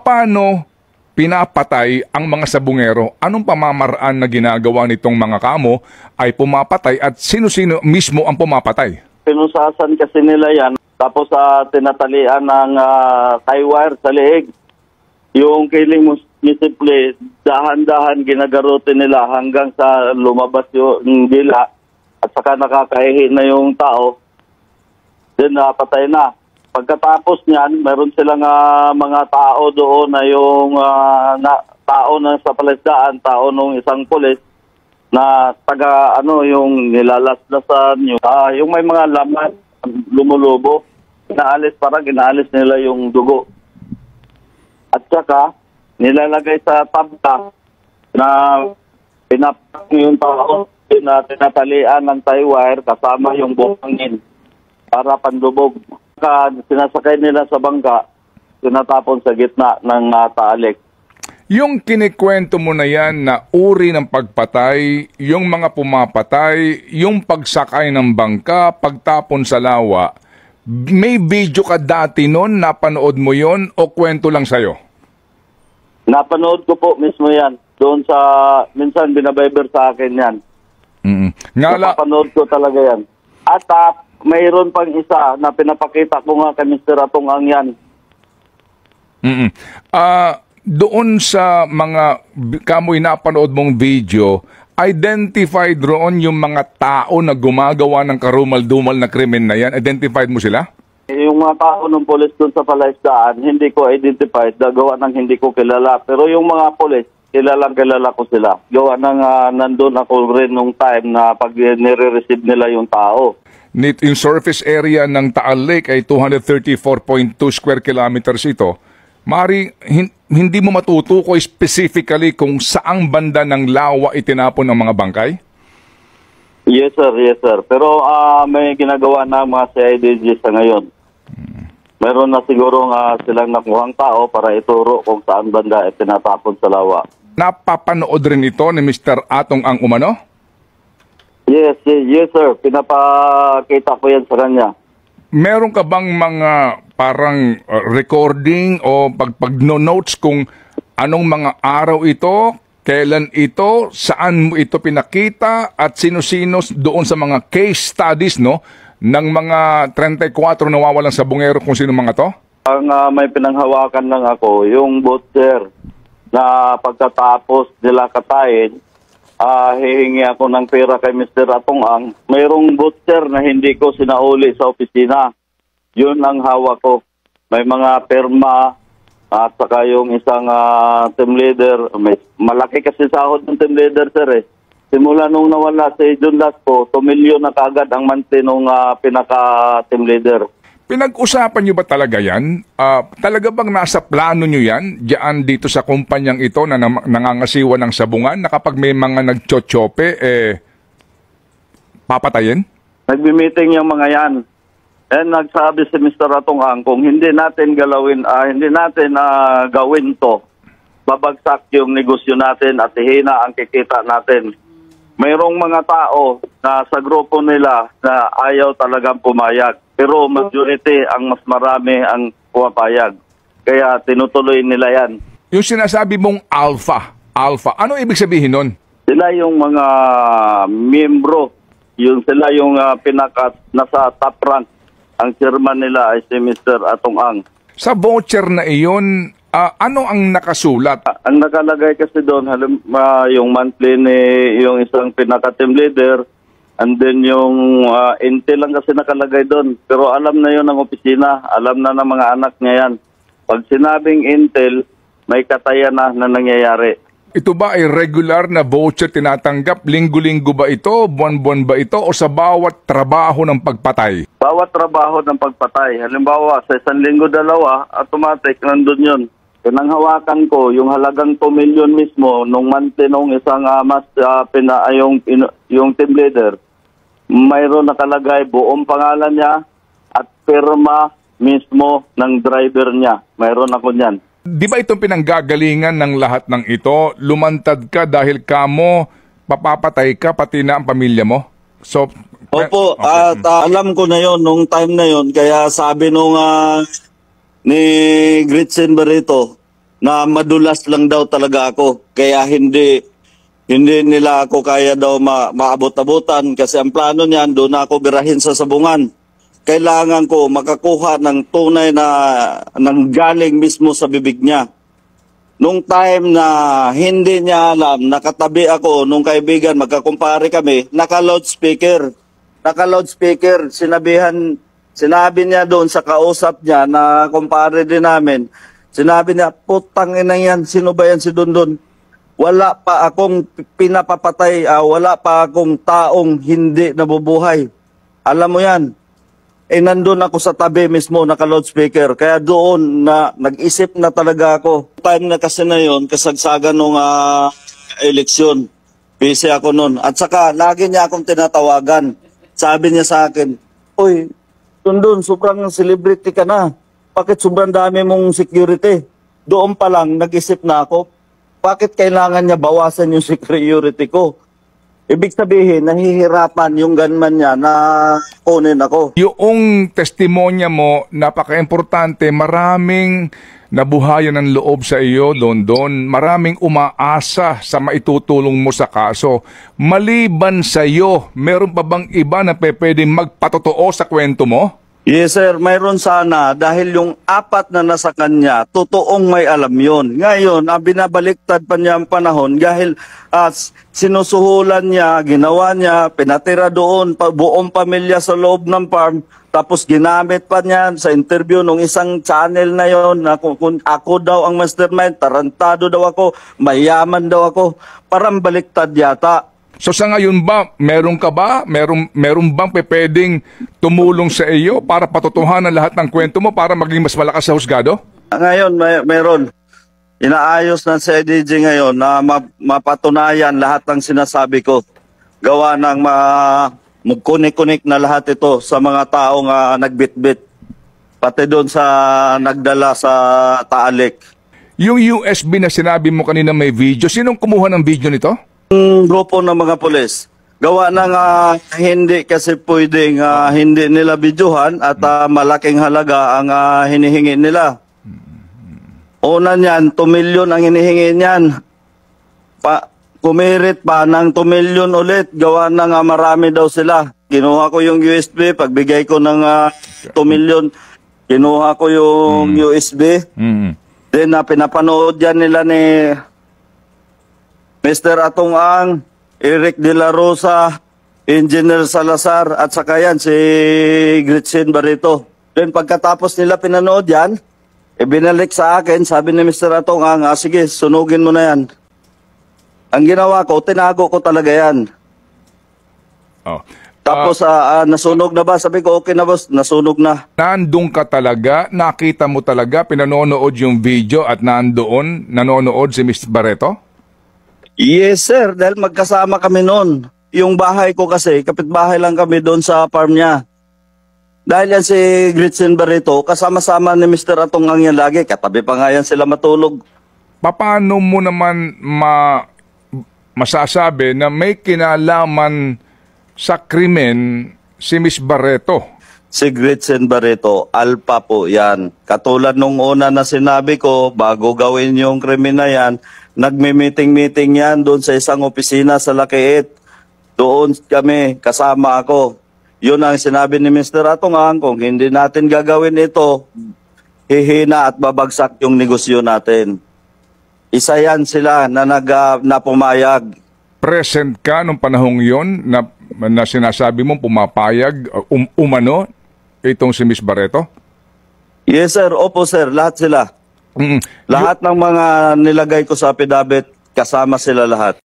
paano pinapatay ang mga sabungero? Anong pamamaraan na ginagawa nitong mga kamo ay pumapatay at sino-sino mismo ang pumapatay? Pinusasan kasi nila yan, tapos tinatalian ng tie wire sa leeg. Yung kiling mo simple, dahan-dahan ginagarote nila hanggang sa lumabas yung dila at saka nakakaihi na yung tao. Then napatay na. Pagkatapos niyan, meron silang mga tao doon na yung tao na sa palisdaan, tao nung isang pulis na taga yung nilalaslasan, yung may mga laman, lumulubo, parang inaalis nila yung dugo. At saka, nilalagay sa tabla na pinapak yung tao, tinatalian ng tie wire kasama yung buhangin para pandubog. Sinasakay nila sa bangka, tinatapon sa gitna ng taalik. Yung kinikwento mo na yan na uri ng pagpatay, yung mga pumapatay, yung pagsakay ng bangka, pagtapon sa lawa, may video ka dati noon, napanood mo yon o kwento lang sa'yo? Napanood ko po mismo yan. Doon sa, minsan binabiber sa akin yan. Napanood ko talaga yan. At mayroon pang isa na pinapakita ko nga kay Mr. Atungang yan. Doon sa mga kamoy napanood mong video, identified roon yung mga tao na gumagawa ng karumal-dumal na krimen na yan? Identified mo sila? Yung mga tao ng polis doon sa palaisdaan, hindi ko identified, gawa ng hindi ko kilala. Pero yung mga polis, kilala ko sila. Gawa ng nandun ako rin nung time na pag nire-receive nila yung tao. Yung surface area ng Taal Lake ay 234.2 square kilometers ito. Mari, hindi mo matutukoy specifically kung saang banda ng lawa itinapon ng mga bangkay? Yes sir. Pero may ginagawa na mga CIDG sa ngayon. Meron na siguro silang nakuhang tao para ituro kung saan banda itinatapon sa lawa. Napapanood rin ito ni Mr. Atong ang umano? Yes sir. Pinapakita ko yan sa kanya. Meron ka bang mga parang recording o pag-notes kung anong mga araw ito, kailan ito, saan mo ito pinakita at sino-sino doon sa mga case studies ng mga 34 nawawalang sabungero kung sino mga to? Ang may pinanghawakan lang ako, yung butcher na pagkatapos nila katayin, hihingi ako ng pera kay Mr. Atungang. Mayroong butcher na hindi ko sinauli sa opisina. Yun ang hawak ko. May mga perma at saka yung isang team leader. Malaki kasi sahod ng team leader, sir. Simula nung nawala si John Lasco, 2 million na kaagad ang monthly nung pinaka-team leader. Pinag-usapan nyo ba talaga yan? Talaga bang nasa plano nyo yan? Diyan dito sa kumpanyang ito na nangangasiwa ng sabungan na kapag may mga nagtsotsope, papatayin? Nagbi-meeting yung mga yan. And nagsabi si Mr. Atungang, kung hindi natin gawin to, babagsak yung negosyo natin at hihina ang kikita natin. Mayroong mga tao na sa grupo nila na ayaw talagang pumayag. Pero majority, ang mas marami ang pumapayag. Kaya tinutuloy nila yan. Yung sinasabi mong alpha, ano ibig sabihin nun? Sila yung mga miyembro. Sila yung nasa top rank. Ang chairman nila ay si Mr. Atungang. Sa voucher na iyon, ano ang nakasulat? Ang nakalagay kasi doon, yung monthly ni yung isang pinaka-team leader, and then yung intel lang kasi nakalagay doon. Pero alam na yun ng opisina, alam na ng mga anak niya yan. Pag sinabing intel, may katayan na nangyayari. Ito ba ay regular na voucher tinatanggap? Linggo-linggo ba ito? Buwan-buwan ba ito? O sa bawat trabaho ng pagpatay? Bawat trabaho ng pagpatay. Halimbawa, sa 1 linggo, 2, automatic nandun yun. Pinanghawakan ko yung halagang 2 million mismo nung monthly nung isang yung team leader. Mayroon nakalagay buong pangalan niya at pirma mismo ng driver niya. Mayroon ako niyan. Di ba itong pinanggagalingan ng lahat ng ito? Lumantad ka dahil kamo, papapatay ka pati na ang pamilya mo? So, opo, okay. At alam ko na yon nung time na yon. Kaya sabi nung ni Gretchen Barreto, na madulas lang daw talaga ako. Kaya hindi nila ako kaya daw maabot-abutan kasi ang plano niyan doon ako birahin sa sabungan. Kailangan ko makakuha ng tunay na nanggaling mismo sa bibig niya. Nung time na hindi niya alam, nakatabi ako nung kaibigan, magkakumpare kami, naka-loudspeaker. Naka-loudspeaker, sinabi niya doon sa kausap niya na kumpare din namin, sinabi niya, putang ina yan, sino ba yan si Dondon? Wala pa akong pinapapatay, wala pa akong taong hindi nabubuhay. Alam mo yan, nandun ako sa tabi mismo, naka-loudspeaker. Kaya doon na nag-isip na talaga ako. Time na kasi na yun, kasagsagan nung eleksyon. Busy ako noon. At saka, lagi niya akong tinatawagan. Sabi niya sa akin, "Uy, Dondon, sobrang celebrity ka na. Bakit sobrang dami mong security?" Doon pa lang, nag-isip na ako, bakit kailangan niya bawasan yung security ko? Ibig sabihin, nahihirapan yung gunman niya na kunin ako. Yung testimonya mo, napaka-importante, maraming nabuhayan ng loob sa iyo, Dondon. Maraming umaasa sa maitutulong mo sa kaso. Maliban sa iyo, meron pa bang iba na pwedeng magpatotoo sa kwento mo? Yes sir, mayroon sana dahil yung 4 na nasa kanya, totoong may alam yon. Ngayon, binabaliktad pa niya ang panahon dahil sinusuhulan niya, ginawa niya, pinatira doon, buong pamilya sa loob ng farm, tapos ginamit pa niya sa interview nung isang channel na yon na kung ako daw ang mastermind, tarantado daw ako, mayaman daw ako, parang baliktad yata. So sa ngayon ba, meron bang pwedeng tumulong sa iyo para patotohanan lahat ng kwento mo para maging mas malakas sa husgado? Ngayon, meron. Inaayos ng CIDG ngayon na mapatunayan lahat ng sinasabi ko. Gawa ng magkunik-kunik na lahat ito sa mga taong nagbitbit. Pati doon sa nagdala sa Taalik. Yung USB na sinabi mo kanina may video, sinong kumuha ng video nito? Grupo ng mga pulis. Gawa ng hindi kasi pwedeng hindi nila videohan at malaking halaga ang hinihingi nila. Una niyan, 2 million ang hinihingi niyan. Kumirit pa ng 2 million ulit. Gawa ng marami daw sila. Kinuha ko yung USB, pagbigay ko ng 2 million, kinuha ko yung USB. Then pinapanood yan nila ni Mr. Atong Ang, Eric De La Rosa, Engineer Salazar, at saka yan si Gretchen Barreto. Then pagkatapos nila pinanood yan, binalik sa akin, sabi ni Mr. Atong Ang, sige, sunugin mo na yan. Ang ginawa ko, tinago ko talaga yan. Oh. Tapos nasunog na ba? Sabi ko, okay na boss, nasunog na. Nandun ka talaga, nakita mo talaga, pinanonood yung video at nandoon, nanonood si Mr. Barreto? Yes sir, dahil magkasama kami noon. Yung bahay ko kasi, kapitbahay lang kami doon sa farm niya. Dahil yan si Gretchen Barreto, kasama-sama ni Mr. Atong Ang yan lagi. Katabi pa nga yan sila matulog. Paano mo naman masasabi na may kinalaman sa krimen si Miss Barreto? Si Gretchen Barreto, alpha po yan. Katulad nung una na sinabi ko, bago gawin yung krimen na yan, nagme-meeting-meeting yan doon sa isang opisina sa Lakiit. Doon kami, kasama ako. Yun ang sinabi ni Mr. Atong Ang, kung hindi natin gagawin ito, hihina at babagsak yung negosyo natin. Isa yan sila na pumayag. Present ka nung panahong yon na sinasabi mo pumapayag, umano, itong si Miss Barreto? Yes sir, opo sir, lahat sila. Lahat ng mga nilagay ko sa affidavit, kasama sila lahat.